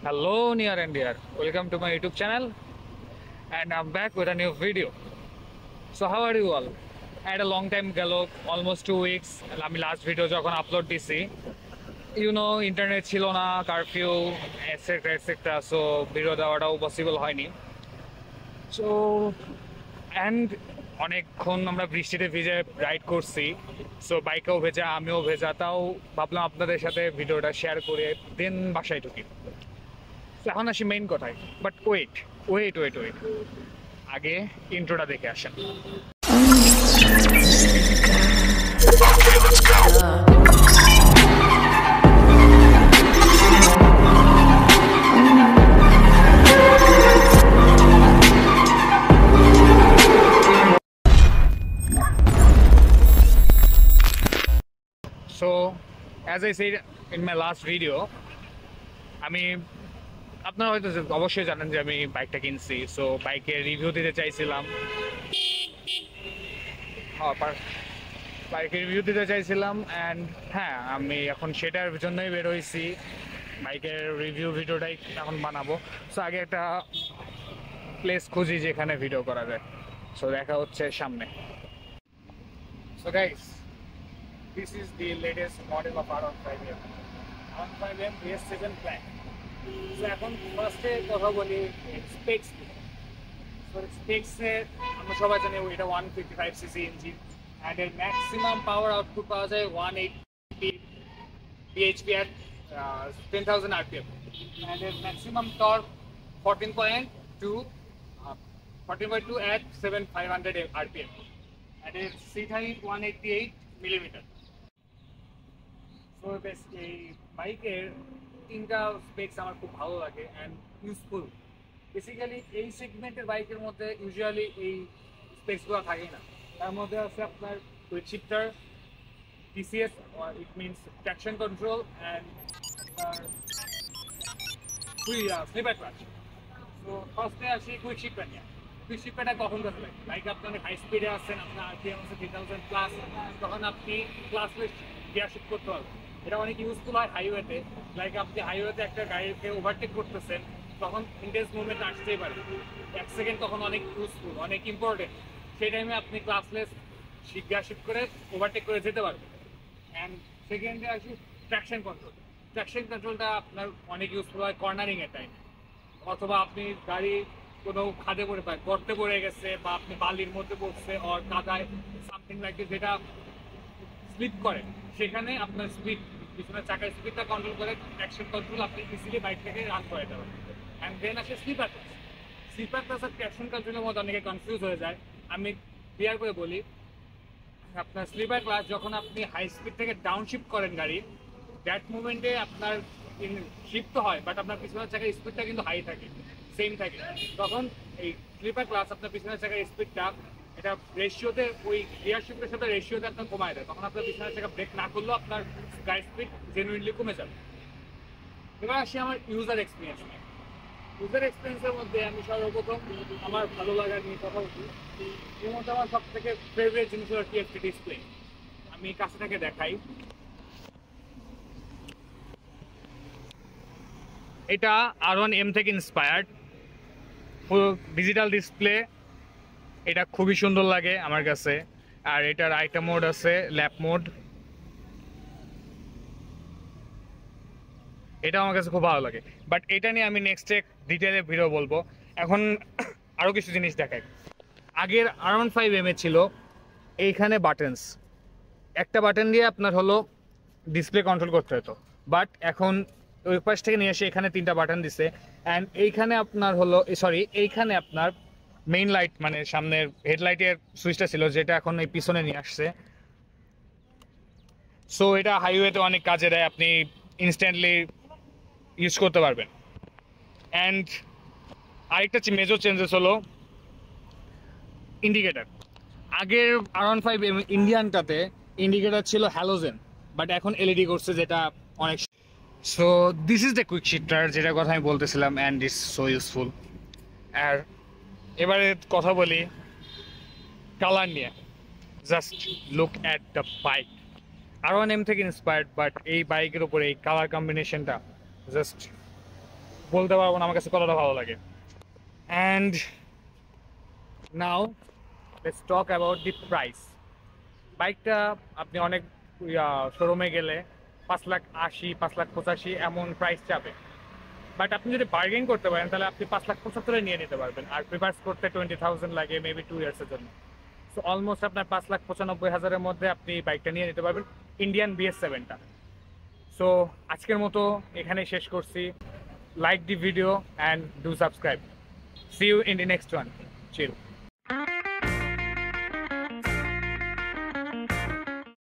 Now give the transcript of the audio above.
Hello, near and dear. Welcome to my YouTube channel, and I'm back with a new video. So, how are you all? I had a long time galo, almost 2 weeks. আমি last video যখন upload দিছি, internet ছিল না, curfew, etc. So, video দেওয়াটাও possible হয়নি. So, and অনেকক্ষণ আমরা বৃষ্টিতে ভিজে রাইড করছি, সো বাইকেও ভেজা, আমিও ভেজা, তাও ভাবলাম আপনাদের সাথে ভিডিওটা শেয়ার করে দেন বাসায় ঢুকি। এখন আসি মেইন কথায়, বাট ওয়েট আগে ইন্ট্রোটা দেখে আসেন। So, as I said in my last video, আমি আপনারা হয়তো অবশ্যই জানেন যে আমি বাইকটা কিনছি, সো বাইকের রিভিউ দিতে চাইছিলাম। অ্যান্ড হ্যাঁ, আমি এখন সেটার জন্যই বের হয়েছি, বাইকের রিভিউ ভিডিওটাই এখন বানাবো। সো আগে একটা প্লেস খুঁজি যেখানে ভিডিও করা যায়। সো দেখা হচ্ছে সামনে। So guys, this is the latest model of R15M. R15M BS7 Black. So এখন ফার্স্টে কথা বলি স্পেক্স নিয়ে। সো স্পেক্সে আমরা সবাই জানি এটা 155cc ইঞ্জিন, অ্যান্ড এর ম্যাক্সিমাম পাওয়ার আউটপুট পাওয়া যায় 180 bhp at 10,000 rpm, অ্যান্ড এর maximum torque 14.2 at 7,500 rpm, and এর সিট হাইট 188 millimeter. সো এই বাইকের তিনটা স্পেক্স আমার খুব ভালো লাগে অ্যান্ড ইউজফুল। বেসিক্যালি এই সেগমেন্টের বাইকের মধ্যে ইউজুয়ালি এই স্পেক্সগুলো থাকে না। তার মধ্যে আছে আপনার quick shifter, TCS, it means traction control, and slipper clutch. তো ফার্স্টে আসি কুইক শিফটার নিয়ে। কুইক শিফটারটা কখন করতে লাগে? বাইক আপনি অনেক হাই স্পিডে আসছেন, আপনার RPM আছে 3,000+, তখন আপনি ক্লাসলেস গিয়ার শিফট করতে পারবেন। এটা অনেক ইউজফুল হয় হাইওয়েতে। লাইক আপনি হাইওয়েতে একটা গাড়িকে ওভারটেক করতেছেন, তখন ইন্টেন্স মুভমেন্ট আসতেই পারে, 1 সেকেন্ড তখন অনেক ইউজফুল, অনেক ইম্পর্টেন্ট। সেই টাইমে আপনি ক্লাসলেস গিয়ার শিফট করে ওভারটেক করে যেতে পারবেন। অ্যান্ড সেকেন্ডে আসি ট্র্যাকশন কন্ট্রোল। ট্র্যাকশন কন্ট্রোলটা আপনার অনেক ইউজফুল হয় কর্নারিংয়ের টাইম, অথবা আপনি গাড়ি কোনো খাদে পড়ে পায়, গর্তে পড়ে গেছে, বা আপনি বালির মধ্যে পড়ছে আর কাদায় সামথিং লাইক যেটা স্লিপ করে, সেখানে আপনার স্পিড, পিছনের চাকার স্পিডটা কন্ট্রোল করে ট্র্যাকশন কন্ট্রোল আপনি ইজিলি বাইক থেকে রান করে দেবেন। অ্যান্ড দেন আসে স্লিপার ক্লাস। স্লিপার ক্লাস আর ট্র্যাকশন কন্ট্রোলের মধ্যে অনেকে কনফিউজ হয়ে যায়। আমি ক্লিয়ার করে বলি, আপনার স্লিপার ক্লাস যখন আপনি হাই স্পিড থেকে ডাউন শিফট করেন গাড়ি, দ্যাট মুভমেন্টে আপনার শিফট তো হয়, বাট আপনার পিছনের চাকার স্পিডটা কিন্তু হাই থাকে, সেম থাকে। তখন এই স্লিপার ক্লাস আপনার পিছনের চাকার স্পিডটা এটা রেশিওতে, ওই গিয়ার শিফটের সাথে রেশিওতে আপনার কমায় দেয়। তখন আপনার পিছনের চাকা ব্রেক না করলেও আপনার গাড়ির স্পিড জেনুইনলি কমে যাবে। এবার আসি আমার ইউজার এক্সপিরিয়েন্স নিয়ে। ইউজার এক্সপিরিয়েন্সের মধ্যে আমি সর্বপ্রথম আমার ভালো লাগা নিয়ে কথা বলি। এর মধ্যে আমার সব থেকে ফেভারিট জিনিস হলো TFT ডিসপ্লে। আমি কাছে থেকে দেখাই, এটা R1M থেকে ইন্সপায়ার্ড, ফুল ডিজিটাল ডিসপ্লে। এটা খুবই সুন্দর লাগে আমার কাছে। আর এটার আরেকটা মোড আছে, ল্যাপ মোড, এটা আমার কাছে খুব ভালো লাগে। বাট এটা নিয়ে আমি নেক্সটে ডিটেলে ভিডিও বলবো। এখন আরও কিছু জিনিস দেখাই। আগের R15M ছিল এইখানে বাটনস, একটা বাটন দিয়ে আপনার হলো ডিসপ্লে কন্ট্রোল করতে হতো, বাট এখন ওই পাশ থেকে নিয়ে এসে এখানে 3টা বাটন দিছে। অ্যান্ড এইখানে আপনার হলো এইখানে আপনার মেইন লাইট, মানে সামনের হেডলাইটের সুইচটা ছিল, যেটা এখন এই পিছনে নিয়ে আসছে। সো এটা হাইওয়েতে অনেক কাজে দেয়, আপনি ইনস্ট্যান্টলি ইউজ করতে পারবেন। অ্যান্ড আরেকটা মেজর চেঞ্জেস হলো ইন্ডিকেটার। আগের R15M ইন্ডিয়ানটাতে ইন্ডিকেটার ছিল হ্যালোজেন, বাট এখন LED করছে, যেটা অনেক। So this is the quick shifter, যেটা কথা আমি বলতেছিলাম, অ্যান্ড ইজ সো ইউজফুল। আর এবারে কথা বলি কালার নিয়ে। Just look at the bike. R1M থেকে ইন্সপায়ার্ড, বাট এই বাইকের উপরে এই কালার কম্বিনেশনটা জাস্ট বলতে পারবো না আমার কাছে কতটা ভালো লাগে। And now let's talk about the price. বাইকটা আপনি অনেক শোরুমে গেলে 5,80,000 5,85,000 এমন প্রাইস চাবে, বাট আপনি যদি বার্গেন করতে পারেন তাহলে আপনি 5,75,000 নিয়ে নিতে পারবেন। আর প্রিফার্স করতে 20,000 লাগে মেবি 2 ইয়ার্সের জন্য। সো অলমোস্ট আপনার 5,95,000-এর মধ্যে আপনি বাইকটা নিয়ে নিতে পারবেন, ইন্ডিয়ান BS7টা। সো আজকের মতো এখানেই শেষ করছি। Like the video and do subscribe. See you in the next one. Chill.